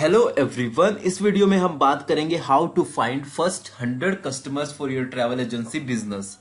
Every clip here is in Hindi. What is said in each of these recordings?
हेलो एवरीवन, इस वीडियो में हम बात करेंगे how to find first 100 customers for your travel agency business.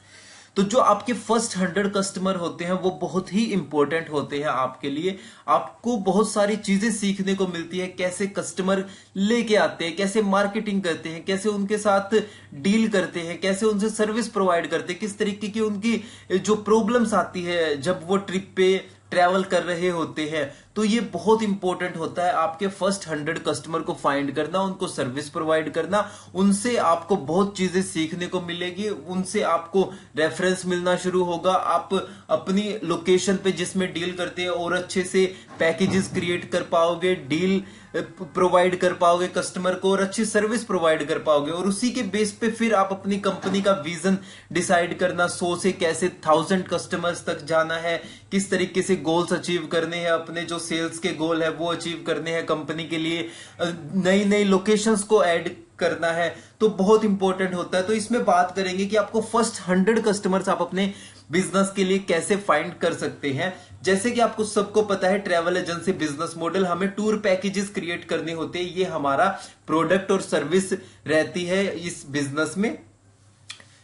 तो जो आपके फर्स्ट 100 कस्टमर होते हैं वो बहुत ही इंपॉर्टेंट होते हैं आपके लिए। आपको बहुत सारी चीजें सीखने को मिलती है, कैसे कस्टमर लेके आते हैं, कैसे मार्केटिंग करते हैं, कैसे उनके साथ डील करते हैं, कैसे उनसे सर्विस प्रोवाइड करते हैं, किस तरीके की उनकी जो प्रॉब्लम्स आती है जब वो ट्रिप पे ट्रैवल कर रहे होते हैं। तो ये बहुत इंपॉर्टेंट होता है आपके फर्स्ट 100 कस्टमर को फाइंड करना, उनको सर्विस प्रोवाइड करना। उनसे आपको बहुत चीजें सीखने को मिलेगी, उनसे आपको रेफरेंस मिलना शुरू होगा। आप अपनी लोकेशन पे जिसमें डील करते हैं और अच्छे से पैकेजेस क्रिएट कर पाओगे, डील प्रोवाइड कर पाओगे कस्टमर को और अच्छी सर्विस प्रोवाइड कर पाओगे। और उसी के बेस पे फिर आप अपनी कंपनी का विजन डिसाइड करना, 100 से कैसे 1000 कस्टमर्स तक जाना है, किस तरीके से गोल्स अचीव करने हैं, अपने जो सेल्स के गोल है वो अचीव करने हैं कंपनी के लिए, नई नई लोकेशंस को ऐड करना है। तो बहुत इंपॉर्टेंट होता है। तो इसमें बात करेंगे कि आपको फर्स्ट 100 कस्टमर्स आप अपने बिजनेस के लिए कैसे फाइंड कर सकते हैं। जैसे कि आपको सबको पता है, ट्रैवल एजेंसी बिजनेस मॉडल, हमें टूर पैकेजेस क्रिएट करने होते हैं। ये हमारा प्रोडक्ट और सर्विस रहती है इस बिजनेस में।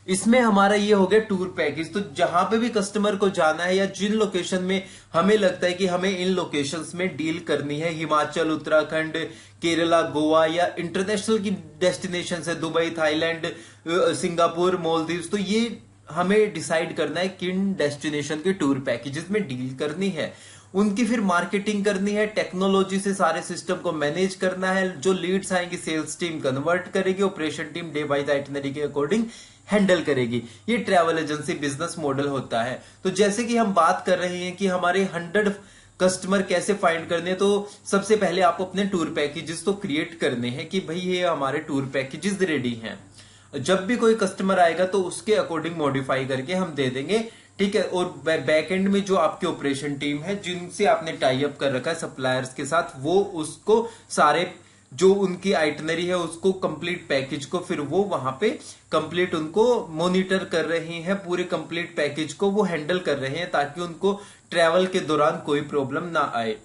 इसमें हमारा ये हो गया टूर पैकेज। तो जहां पे भी कस्टमर को जाना है या जिन लोकेशन में हमें लगता है कि हमें इन लोकेशंस में डील करनी है, हिमाचल, उत्तराखंड, केरला, गोवा या इंटरनेशनल की डेस्टिनेशन है, दुबई, थाईलैंड, सिंगापुर, मालदीव्स, तो ये हमें डिसाइड करना है किन डेस्टिनेशन के टूर पैकेजेस में डील करनी है। उनकी फिर मार्केटिंग करनी है, टेक्नोलॉजी से सारे सिस्टम को मैनेज करना है। जो लीड्स आएंगे सेल्स टीम कन्वर्ट करेगी, operation team day by the itinerary के अकॉर्डिंग हैंडल करेगी। ये ट्रैवल एजेंसी बिजनेस मॉडल होता है। तो जैसे कि हम बात कर रहे हैं कि हमारे 100 कस्टमर कैसे फाइंड करने, तो सबसे पहले आप अपने टूर पैकेजेस तो क्रिएट करने हैं कि भाई ये हमारे टूर पैकेजेस रेडी हैं। जब भी कोई कस्टमर आएगा तो उसके अकॉर्डिंग मॉडिफाई करके हम दे देंगे, ठीक है। और बैक एंड में जो आपकी ऑपरेशन टीम है, जिनसे आपने टाई अप कर रखा है सप्लायर्स के साथ, वो उसको सारे जो उनकी आइटनरी है उसको कंप्लीट पैकेज को फिर वो वहां पे कंप्लीट उनको मॉनिटर कर रहे हैं, पूरे कंप्लीट पैकेज को वो हैंडल कर रहे हैं ताकि उनको ट्रैवल के दौरान कोई प्रॉब्लम ना आए।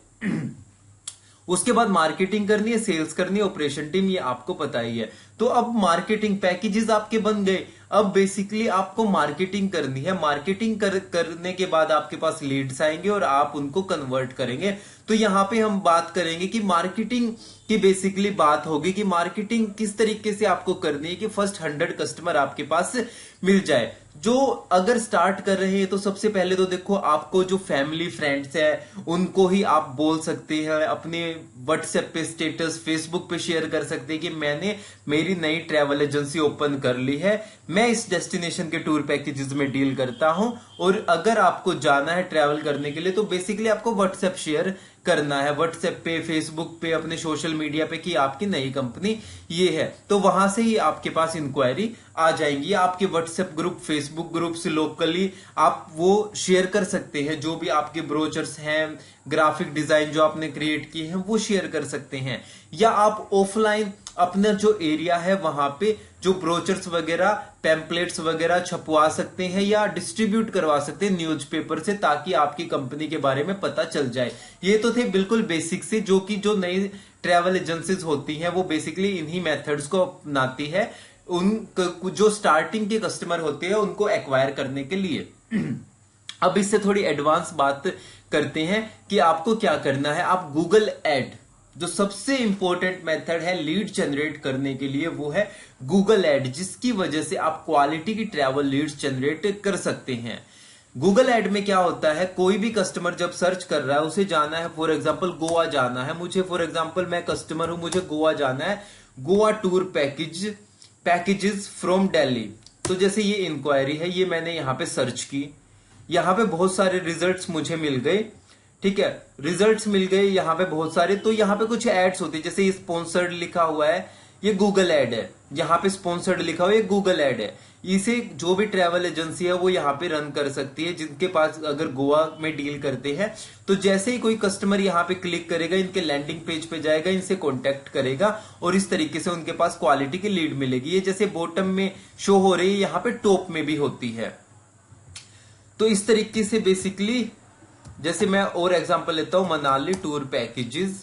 उसके बाद मार्केटिंग करनी है, सेल्स करनी है, ऑपरेशन टीम, ये आपको पता ही है। तो अब मार्केटिंग पैकेजेस आपके बन गए। अब बेसिकली आपको मार्केटिंग करनी है। मार्केटिंग करने के बाद आपके पास लीड्स आएंगे और आप उनको कन्वर्ट करेंगे। तो यहां पे हम बात करेंगे कि मार्केटिंग की बेसिकली बात होगी कि मार्केटिंग किस तरीके से आपको करनी है कि फर्स्ट 100 कस्टमर आपके पास मिल जाए। जो अगर स्टार्ट कर रहे हैं तो सबसे पहले तो देखो, आपको जो फैमिली फ्रेंड्स है उनको ही आप बोल सकते हैं, अपने व्हाट्सएप पे स्टेटस, फेसबुक पे शेयर कर सकते हैं कि मैंने मेरी नई ट्रैवल एजेंसी ओपन कर ली है, मैं इस डेस्टिनेशन के टूर पैकेजेस में डील करता हूं और अगर आपको जाना है ट्रैवल करने के लिए तो बेसिकली आपको व्हाट्सएप शेयर करना है, व्हाट्सएप पे, फेसबुक पे, अपने सोशल मीडिया पे कि आपकी नई कंपनी ये है। तो वहां से ही आपके पास इंक्वायरी आ जाएंगी। आपके व्हाट्सएप ग्रुप, फेसबुक ग्रुप से लोकली आप वो शेयर कर सकते हैं। जो भी आपके ब्रोचर्स हैं, ग्राफिक डिजाइन जो आपने क्रिएट किए हैं वो शेयर कर सकते हैं। या आप ऑफलाइन अपना जो एरिया है वहां पे जो ब्रोचर्स वगैरह, पैम्पलेट्स वगैरह छपवा सकते हैं या डिस्ट्रीब्यूट करवा सकते हैं न्यूज़पेपर से, ताकि आपकी कंपनी के बारे में पता चल जाए। ये तो थे बिल्कुल बेसिक से, जो कि जो नई ट्रैवल एजेंसीज होती हैं वो बेसिकली इन्हीं मेथड्स को अपनाती है उन जो स्टार्टिंग के कस्टमर होते हैं उनको एक्वायर करने के लिए। अब इससे थोड़ी एडवांस बात करते हैं कि आपको क्या करना है। आप गूगल एड, जो सबसे इंपॉर्टेंट मेथड है लीड जनरेट करने के लिए, वो है गूगल एड, जिसकी वजह से आप क्वालिटी की ट्रैवल लीड्स जनरेट कर सकते हैं। गूगल एड में क्या होता है, कोई भी कस्टमर जब सर्च कर रहा है, उसे जाना है फॉर एग्जांपल गोवा जाना है मुझे, फॉर एग्जांपल मैं कस्टमर हूं, मुझे गोवा जाना है, Goa tour packages from Delhi. तो जैसे ये इंक्वायरी है, ये मैंने यहां पे सर्च की, यहां पे बहुत सारे रिजल्ट्स मुझे मिल गए, ठीक है, रिजल्ट्स मिल गए यहाँ पे बहुत सारे। तो यहाँ पे कुछ एड्स होती है, जैसे ये स्पॉन्सर्ड लिखा हुआ है, ये गूगल एड है। यहाँ पे स्पॉन्सर्ड लिखा हुआ है, ये गूगल एड है। इसे जो भी ट्रैवल एजेंसी है वो यहाँ पे रन कर सकती है, जिनके पास अगर गोवा में डील करते हैं। तो जैसे ही कोई कस्टमर यहाँ पे क्लिक करेगा, इनके लैंडिंग पेज पे जाएगा, इनसे कॉन्टेक्ट करेगा और इस तरीके से उनके पास क्वालिटी की लीड मिलेगी। ये जैसे बॉटम में शो हो रही है, यहाँ पे टॉप में भी होती है। तो इस तरीके से बेसिकली, जैसे मैं और एग्जांपल लेता हूं, Manali tour packages,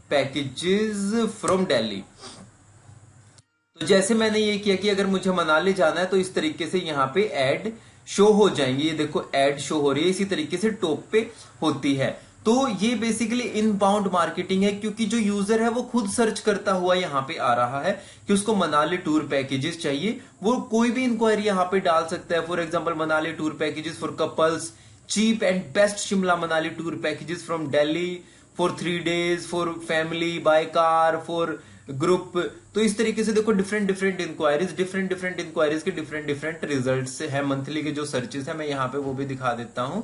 packages from Delhi. तो जैसे मैंने ये किया कि अगर मुझे मनाली जाना है तो इस तरीके से यहाँ पे ऐड शो हो जाएंगे। ये देखो ऐड शो हो रही है, इसी तरीके से टॉप पे होती है। तो ये बेसिकली इनबाउंड मार्केटिंग है, क्योंकि जो यूजर है वो खुद सर्च करता हुआ यहाँ पे आ रहा है कि उसको मनाली टूर पैकेजेस चाहिए। वो कोई भी इंक्वायरी यहाँ पे डाल सकता है। For example Manali tour packages for couples, cheap and best Shimla Manali tour packages from Delhi for 3 days, for family by car, for group. तो इस तरीके से देखो डिफरेंट डिफरेंट इंक्वायरीज के डिफरेंट डिफरेंट रिजल्ट्स है। मंथली के जो सर्चेस है मैं यहाँ पे वो भी दिखा देता हूं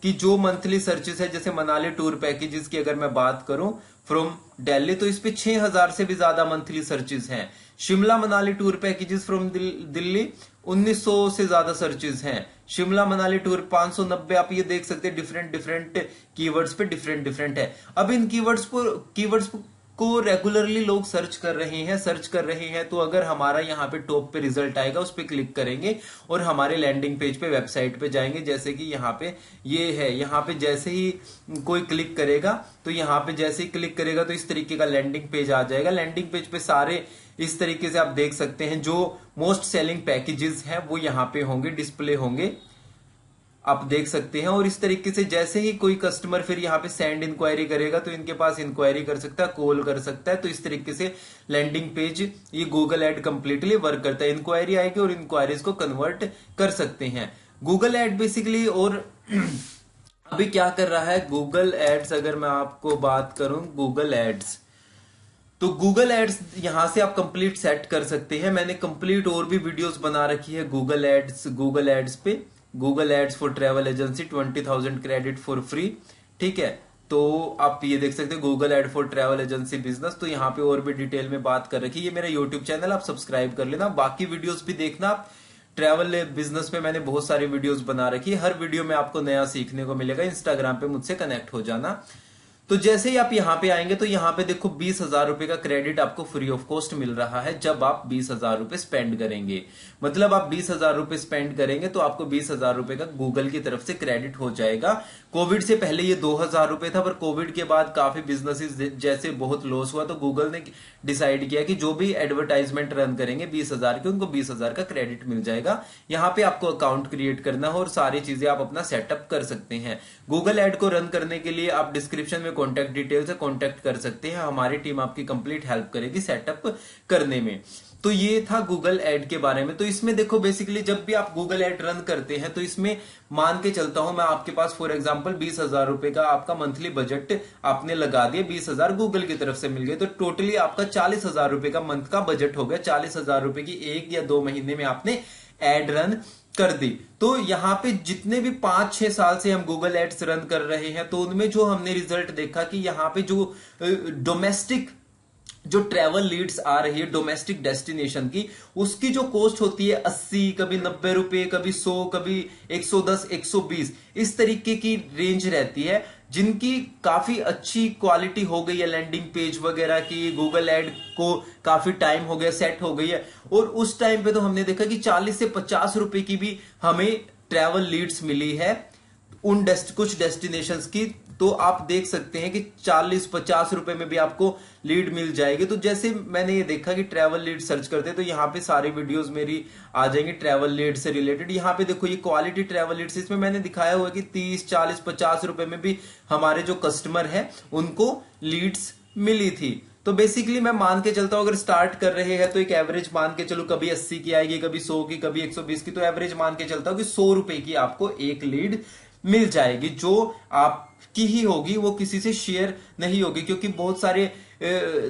कि जो मंथली सर्चेस है, जैसे मनाली टूर पैकेजेस की अगर मैं बात करूं फ्रॉम दिल्ली, तो इस पे 6000 से भी ज्यादा मंथली सर्चेस हैं। Shimla Manali tour packages from Delhi 1900 से ज्यादा सर्चेस हैं। शिमला मनाली टूर 590। आप ये देख सकते हैं डिफरेंट डिफरेंट कीवर्ड्स पे डिफरेंट डिफरेंट है। अब इन कीवर्ड्स को रेगुलरली लोग सर्च कर रहे हैं। तो अगर हमारा यहाँ पे टॉप पे रिजल्ट आएगा, उस पर क्लिक करेंगे और हमारे लैंडिंग पेज पे, वेबसाइट पे जाएंगे। जैसे कि यहाँ पे ये है, यहाँ पे जैसे ही कोई क्लिक करेगा तो यहाँ पे जैसे ही क्लिक करेगा तो इस तरीके का लैंडिंग पेज आ जाएगा। लैंडिंग पेज पे सारे इस तरीके से आप देख सकते हैं जो मोस्ट सेलिंग पैकेजेस हैं वो यहाँ पे होंगे, डिस्प्ले होंगे, आप देख सकते हैं। और इस तरीके से जैसे ही कोई कस्टमर फिर यहाँ पे सेंड इंक्वायरी करेगा तो इनके पास इंक्वायरी कर सकता है, कॉल कर सकता है। तो इस तरीके से लैंडिंग पेज ये गूगल एड कंप्लीटली वर्क करता है। इंक्वायरी आएगी और इंक्वायरीज को कन्वर्ट कर सकते हैं गूगल एड बेसिकली। और अभी क्या कर रहा है गूगल एड्स, अगर मैं आपको बात करूं गूगल एड्स, तो गूगल एड्स यहां से आप कंप्लीट सेट कर सकते हैं। मैंने कंप्लीट और भी वीडियोस बना रखी है गूगल एड्स पे। Google ads for travel agency 20,000 credit for free, ठीक है। तो आप ये देख सकते हैं Google ad for travel agency business. तो यहाँ पे और भी डिटेल में बात कर रखी है। ये मेरा यूट्यूब चैनल, आप सब्सक्राइब कर लेना, बाकी वीडियोस भी देखना आप। ट्रैवल बिजनेस पे मैंने बहुत सारी वीडियोस बना रखी है, हर वीडियो में आपको नया सीखने को मिलेगा। इंस्टाग्राम पे मुझसे कनेक्ट हो जाना। तो जैसे ही आप यहाँ पे आएंगे तो यहाँ पे देखो 20,000 रुपए का क्रेडिट आपको फ्री ऑफ कॉस्ट मिल रहा है जब आप 20,000 रुपए स्पेंड करेंगे। मतलब आप 20,000 रुपए स्पेंड करेंगे तो आपको 20,000 रुपए का गूगल की तरफ से क्रेडिट हो जाएगा। कोविड से पहले ये 2,000 रुपए था, पर कोविड के बाद काफी बिजनेसेस जैसे बहुत लॉस हुआ तो गूगल ने डिसाइड किया कि जो भी एडवर्टाइजमेंट रन करेंगे 20,000 के, उनको 20,000 का क्रेडिट मिल जाएगा। यहाँ पे आपको अकाउंट क्रिएट करना है और सारी चीजें आप अपना सेटअप कर सकते हैं। गूगल एड को रन करने के लिए आप डिस्क्रिप्शन में कॉन्टेक्ट डिटेल से कॉन्टेक्ट कर सकते हैं। हमारी टीम आपकी कंप्लीट हेल्प करेगी सेटअप करने में। तो ये था गूगल एड के बारे में। तो इसमें देखो बेसिकली जब भी आप गूगल एड रन करते हैं तो इसमें मान के चलता हूं मैं, आपके पास फॉर एग्जांपल 20,000 रुपए का आपका मंथली बजट आपने लगा दिया, 20,000 गूगल की तरफ से मिल गए, तो टोटली आपका 40,000 रुपए का मंथ का बजट हो गया। 40,000 रुपए की 1 या 2 महीने में आपने एड रन कर दी। तो यहाँ पे जितने भी 5-6 साल से हम गूगल एड्स रन कर रहे हैं तो उनमें जो हमने रिजल्ट देखा कि यहाँ पे जो डोमेस्टिक जो ट्रैवल लीड्स आ रही है डोमेस्टिक डेस्टिनेशन की, उसकी जो कॉस्ट होती है 80, कभी 90 रुपए, कभी 100, कभी 110, 120, इस तरीके की रेंज रहती है, जिनकी काफी अच्छी क्वालिटी हो गई है लैंडिंग पेज वगैरह की, गूगल एड को काफी टाइम हो गया, सेट हो गई है। और उस टाइम पे तो हमने देखा कि 40 से 50 रुपए की भी हमें ट्रैवल लीड्स मिली है उन कुछ डेस्टिनेशंस की। तो आप देख सकते हैं कि 40-50 रुपए में भी आपको लीड मिल जाएगी। तो जैसे मैंने ये देखा कि ट्रैवल लीड सर्च करते हैं तो यहाँ पे सारी वीडियोस मेरी आ जाएंगी ट्रैवल लीड से रिलेटेड। यहाँ पे देखो ये क्वालिटी ट्रैवल लीड्स, इसमें मैंने दिखाया हुआ कि 30, 40, 50 रुपए में भी हमारे जो कस्टमर है उनको लीड्स मिली थी। तो बेसिकली मैं मान के चलता हूं अगर स्टार्ट कर रहे हैं तो एक एवरेज मान के चलो, कभी 80 की आएगी, कभी 100 की, कभी 120 की, तो एवरेज मान के चलता हूं कि 100 रुपए की आपको एक लीड मिल जाएगी, जो आपकी ही होगी, वो किसी से शेयर नहीं होगी। क्योंकि बहुत सारे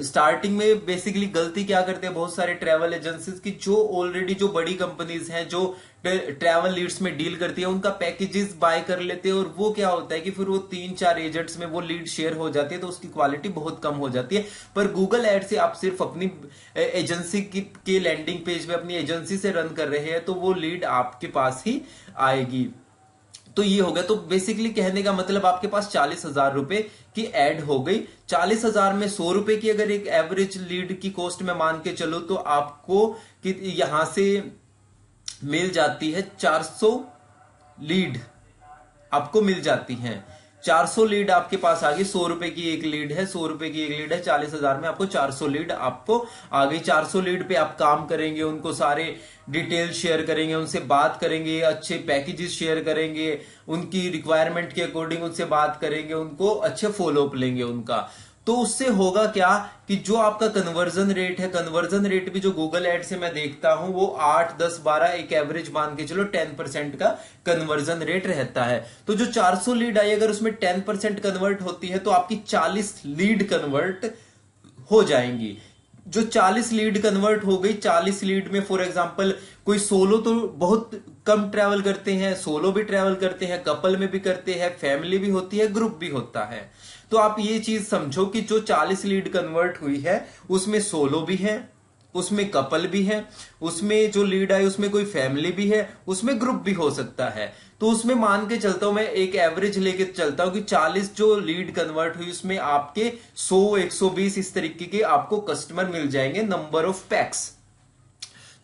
स्टार्टिंग में बेसिकली गलती क्या करते हैं बहुत सारे ट्रैवल एजेंसीज की, जो ऑलरेडी जो बड़ी कंपनीज हैं जो ट्रैवल लीड्स में डील करती है उनका पैकेजेस बाय कर लेते हैं, और वो क्या होता है कि फिर वो 3-4 एजेंट्स में वो लीड शेयर हो जाती है, तो उसकी क्वालिटी बहुत कम हो जाती है। पर गूगल एड से आप सिर्फ अपनी एजेंसी के लैंडिंग पेज पे अपनी एजेंसी से रन कर रहे हैं तो वो लीड आपके पास ही आएगी। तो ये हो गया। तो बेसिकली कहने का मतलब आपके पास 40,000 रुपए की एड हो गई। 40,000 में 100 रुपए की अगर एक एवरेज लीड की कॉस्ट में मान के चलो तो आपको यहां से मिल जाती है 400 लीड आपको मिल जाती हैं। 400 लीड आपके पास आ गई, 100 रुपए की एक लीड है, 100 रुपए की एक लीड है, 40,000 में आपको 400 लीड आपको आ गई। 400 लीड पे आप काम करेंगे, उनको सारे डिटेल शेयर करेंगे, उनसे बात करेंगे, अच्छे पैकेजेस शेयर करेंगे, उनकी रिक्वायरमेंट के अकॉर्डिंग उनसे बात करेंगे, उनको अच्छे फॉलोअप लेंगे उनका। तो उससे होगा क्या कि जो आपका कन्वर्जन रेट है, कन्वर्जन रेट भी जो गूगल एड से मैं देखता हूं वो 8, 10, 12 एक एवरेज मान के चलो 10% का कन्वर्जन रेट रहता है। तो जो 400 लीड आई अगर उसमें 10% कन्वर्ट होती है तो आपकी 40 लीड कन्वर्ट हो जाएंगी। जो 40 लीड कन्वर्ट हो गई, 40 लीड में फॉर एग्जांपल कोई सोलो तो बहुत कम ट्रैवल करते हैं, सोलो भी ट्रैवल करते हैं, कपल में भी करते हैं, फैमिली भी होती है, ग्रुप भी होता है। तो आप ये चीज समझो कि जो 40 लीड कन्वर्ट हुई है उसमें सोलो भी है, उसमें कपल भी है, उसमें जो लीड आई उसमें कोई फैमिली भी है, उसमें ग्रुप भी हो सकता है। तो उसमें मान के चलता हूं, मैं एक एवरेज लेके चलता हूं कि 40 जो लीड कन्वर्ट हुई उसमें आपके 100, 120 इस तरीके के आपको कस्टमर मिल जाएंगे, नंबर ऑफ पैक्स।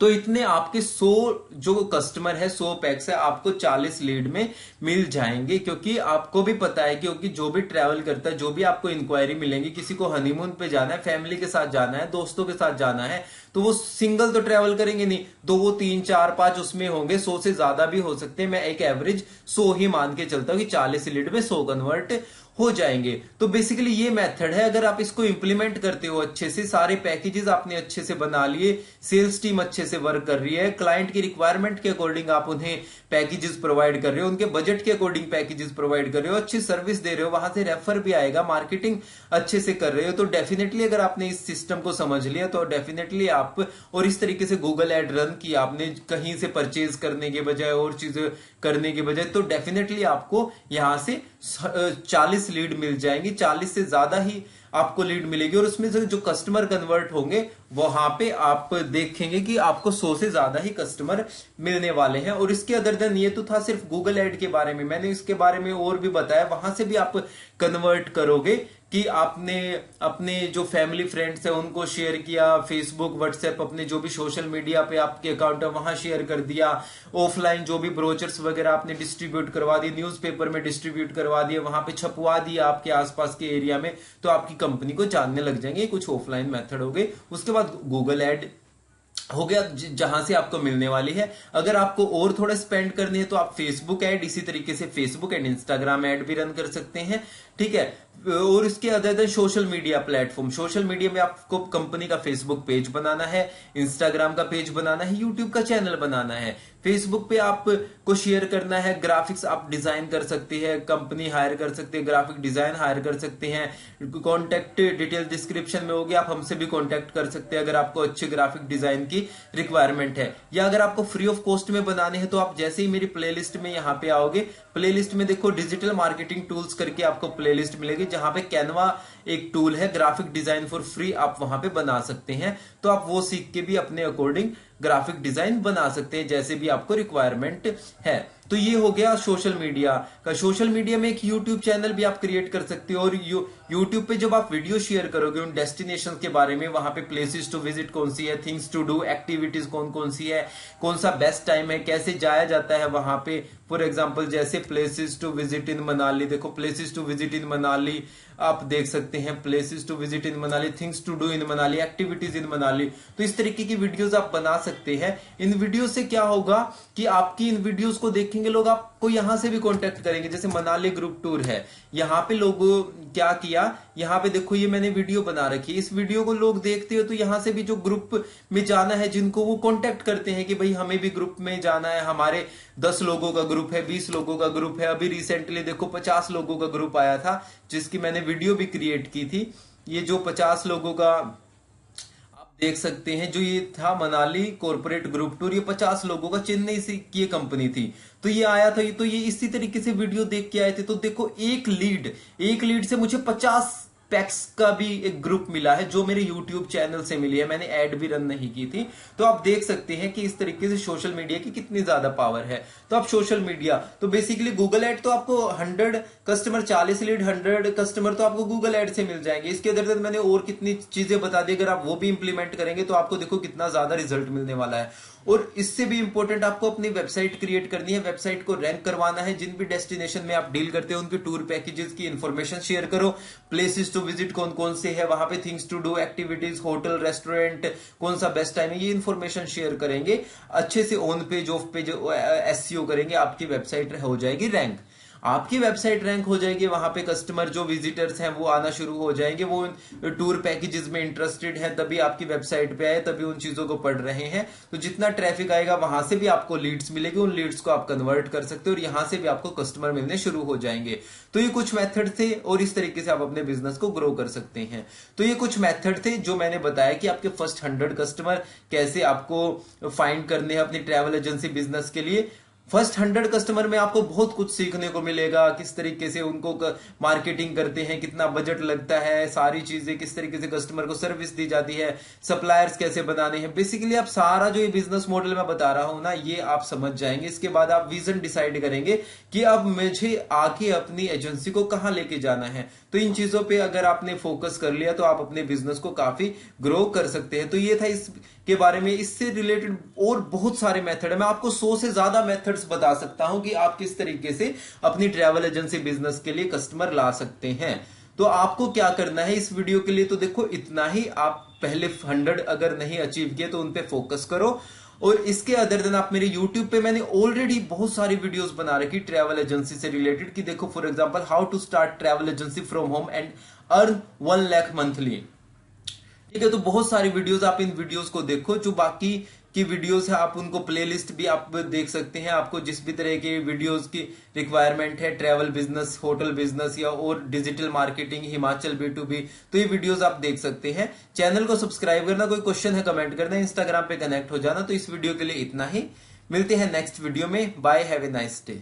तो इतने आपके 100 जो कस्टमर है, 100 पैक्स है, आपको 40 लीड में मिल जाएंगे। क्योंकि आपको भी पता है, क्योंकि जो भी ट्रैवल करता है, जो भी आपको इंक्वायरी मिलेंगी, किसी को हनीमून पे जाना है, फैमिली के साथ जाना है, दोस्तों के साथ जाना है, तो वो सिंगल तो ट्रैवल करेंगे नहीं, तो वो 3, 4, 5 उसमें होंगे, 100 से ज्यादा भी हो सकते हैं। मैं एक एवरेज 100 ही मान के चलता हूं कि 40 लीड में 100 कन्वर्ट हो जाएंगे। तो बेसिकली ये मेथड है, अगर आप इसको इंप्लीमेंट करते हो अच्छे से, सारे पैकेजेस आपने अच्छे से बना लिए, सेल्स टीम अच्छे से वर्क कर रही है, क्लाइंट की रिक्वायरमेंट के अकॉर्डिंग आप उन्हें पैकेजेस प्रोवाइड कर रहे हो, उनके बजट के अकॉर्डिंग पैकेजेस प्रोवाइड कर रहे हो, अच्छी सर्विस दे रहे हो, वहां से रेफर भी आएगा, मार्केटिंग अच्छे से कर रहे हो, तो डेफिनेटली अगर आपने इस सिस्टम को समझ लिया तो डेफिनेटली आप, और इस तरीके से गूगल एड रन किया आपने कहीं से परचेज करने के बजाय और चीजें करने के बजाय, तो डेफिनेटली आपको यहां से 40 लीड मिल जाएंगी, 40 से ज्यादा ही आपको लीड मिलेगी। और उसमें से जो कस्टमर कन्वर्ट होंगे वहां पे आप देखेंगे कि आपको 100 से ज्यादा ही कस्टमर मिलने वाले हैं। और इसके अदर देन ये तो था सिर्फ गूगल एड के बारे में, मैंने इसके बारे में और भी बताया, वहां से भी आप कन्वर्ट करोगे कि आपने अपने जो फैमिली फ्रेंड्स है उनको शेयर किया, फेसबुक, व्हाट्सएप, अपने जो भी सोशल मीडिया पे आपके अकाउंट है वहां शेयर कर दिया, ऑफलाइन जो भी ब्रोचर्स वगैरह आपने डिस्ट्रीब्यूट करवा दिए, न्यूज़पेपर में डिस्ट्रीब्यूट करवा दिए, वहां पे छपवा दिया आपके आसपास के एरिया में, तो आपकी कंपनी को जानने लग जाएंगे। कुछ ऑफलाइन मेथड हो गए। उसके बाद गूगल एड हो गया जहां से आपको मिलने वाली है। अगर आपको और थोड़ा स्पेंड करनी है तो आप फेसबुक एड, इसी तरीके से फेसबुक एंड इंस्टाग्राम एड भी रन कर सकते हैं, ठीक है। और इसके other social media platform, social media में आपको कंपनी का फेसबुक पेज बनाना है, इंस्टाग्राम का पेज बनाना है, यूट्यूब का चैनल बनाना है। फेसबुक पे आपको शेयर करना है, ग्राफिक्स आप डिजाइन कर सकते हैं, कंपनी हायर कर सकते हैं, ग्राफिक डिजाइन हायर कर सकते हैं। कॉन्टेक्ट डिटेल डिस्क्रिप्शन में होगी, आप हमसे भी कॉन्टेक्ट कर सकते हैं अगर आपको अच्छे ग्राफिक डिजाइन की रिक्वायरमेंट है। या अगर आपको फ्री ऑफ कॉस्ट में बनाने हैं तो आप जैसे ही मेरी प्लेलिस्ट में यहाँ पे आओगे, प्लेलिस्ट में देखो डिजिटल मार्केटिंग टूल्स करके आपको प्लेलिस्ट मिलेगी, जहां पे कैनवा एक टूल है, ग्राफिक डिजाइन फॉर फ्री, आप वहां पे बना सकते हैं। तो आप वो सीख के भी अपने अकॉर्डिंग ग्राफिक डिजाइन बना सकते हैं जैसे भी आपको रिक्वायरमेंट है। तो ये हो गया सोशल मीडिया का। सोशल मीडिया में एक यूट्यूब चैनल भी आप क्रिएट कर सकते हो, और यूट्यूब पे जब आप वीडियो शेयर करोगे उन डेस्टिनेशन के बारे में, वहां पे प्लेसेस टू विजिट कौन सी है, थिंग्स टू डू, एक्टिविटीज कौन कौन सी है, कौन सा बेस्ट टाइम है, कैसे जाया जाता है वहां पे। फॉर एग्जाम्पल जैसे places to visit in Manali, देखो places to visit in Manali आप देख सकते हैं, places to visit in Manali, things to do in Manali, activities in Manali. तो इस तरीके की वीडियोस आप बना सकते हैं। इन वीडियो से क्या होगा कि आपकी इन वीडियोस को देखेंगे लोग, आपको यहां से भी कांटेक्ट करेंगे। जैसे मनाली ग्रुप टूर है, यहाँ पे लोग क्या किया, यहाँ पे देखो ये मैंने वीडियो बना रखी है, इस वीडियो को लोग देखते हो तो यहाँ से भी जो ग्रुप में जाना है जिनको, वो कांटेक्ट करते हैं कि भाई हमें भी ग्रुप में जाना है, हमारे 10 लोगों का ग्रुप है, 20 लोगों का ग्रुप है। अभी रिसेंटली देखो 50 लोगों का ग्रुप आया था जिसकी मैंने वीडियो भी क्रिएट की थी। ये जो 50 लोगों का आप देख सकते हैं, जो ये था मनाली कॉर्पोरेट ग्रुप टूर, ये 50 लोगों का, चेन्नई से की कंपनी थी, तो ये आया था। तो ये इसी तरीके से वीडियो देख के आए थे। तो देखो एक लीड से मुझे 50 पैक्स का भी एक ग्रुप मिला है जो मेरे यूट्यूब चैनल से मिली है, मैंने ऐड भी रन नहीं की थी। तो आप देख सकते हैं कि इस तरीके से सोशल मीडिया की कितनी ज्यादा पावर है। तो आप सोशल मीडिया तो बेसिकली गूगल एड तो आपको 100 कस्टमर 40 लीड 100 कस्टमर तो आपको गूगल एड से मिल जाएंगे। इसके अंदर मैंने और कितनी चीजें बता दी, अगर आप वो भी इंप्लीमेंट करेंगे तो आपको देखो कितना ज्यादा रिजल्ट मिलने वाला है। और इससे भी इंपॉर्टेंट आपको अपनी वेबसाइट क्रिएट करनी है, वेबसाइट को रैंक करवाना है। जिन भी डेस्टिनेशन में आप डील करते हो उनके टूर पैकेजेस की इंफॉर्मेशन शेयर करो, प्लेसेस टू विजिट कौन कौन से है वहां पे, things to do, activities, hotel, restaurant, कौन सा बेस्ट टाइम है, ये इंफॉर्मेशन शेयर करेंगे अच्छे से। On page of page SEO करेंगे, आपकी वेबसाइट हो जाएगी रैंक। आपकी वेबसाइट रैंक हो जाएगी, वहां पे कस्टमर जो विजिटर्स हैं वो आना शुरू हो जाएंगे, वो टूर पैकेजेस में इंटरेस्टेड है, तभी आपकी वेबसाइट पे आए, तभी उन चीजों को पढ़ रहे हैं। तो जितना ट्रैफिक आएगा वहां से भी आपको लीड्स मिलेगी, उन लीड्स को आप कन्वर्ट कर सकते हो और यहां से भी आपको कस्टमर मिलने शुरू हो जाएंगे। तो ये कुछ मेथड थे और इस तरीके से आप अपने बिजनेस को ग्रो कर सकते हैं। तो ये कुछ मेथड थे जो मैंने बताया कि आपके फर्स्ट 100 कस्टमर कैसे आपको फाइंड करने हैं अपनी ट्रैवल एजेंसी बिजनेस के लिए। फर्स्ट 100 कस्टमर में आपको बहुत कुछ सीखने को मिलेगा, किस तरीके से उनको मार्केटिंग करते हैं, कितना बजट लगता है, सारी चीजें किस तरीके से कस्टमर को सर्विस दी जाती है, सप्लायर्स कैसे बनाने हैं। बेसिकली आप सारा जो ये बिजनेस मॉडल मैं बता रहा हूं ना, ये आप समझ जाएंगे। इसके बाद आप विजन डिसाइड करेंगे कि अब मुझे आके अपनी एजेंसी को कहां लेके जाना है। तो इन चीजों पे अगर आपने फोकस कर लिया तो आप अपने बिजनेस को काफी ग्रो कर सकते हैं। तो ये था इसके बारे में। इससे रिलेटेड और बहुत सारे मेथड है, मैं आपको 100 से ज्यादा मेथड्स बता सकता हूं कि आप किस तरीके से अपनी ट्रैवल एजेंसी बिजनेस के लिए कस्टमर ला सकते हैं। तो आपको क्या करना है इस वीडियो के लिए, तो देखो इतना ही। आप पहले 100 अगर नहीं अचीव किए तो उन पे फोकस करो। और इसके अदर देन आप मेरे YouTube पे मैंने ऑलरेडी बहुत सारी वीडियोस बना रखी ट्रैवल एजेंसी से रिलेटेड कि देखो for example how to start travel agency from home and earn 1 lakh monthly. ठीक है, तो बहुत सारी वीडियोस, आप इन वीडियोस को देखो। जो बाकी की वीडियोस है आप उनको प्लेलिस्ट भी आप देख सकते हैं। आपको जिस भी तरह की वीडियोस की रिक्वायरमेंट है, ट्रैवल बिजनेस, होटल बिजनेस या और डिजिटल मार्केटिंग, हिमाचल B2B, तो ये वीडियोस आप देख सकते हैं। चैनल को सब्सक्राइब करना, कोई क्वेश्चन है कमेंट करना, इंस्टाग्राम पे कनेक्ट हो जाना। तो इस वीडियो के लिए इतना ही, मिलते हैं नेक्स्ट वीडियो में। Bye, have a nice day.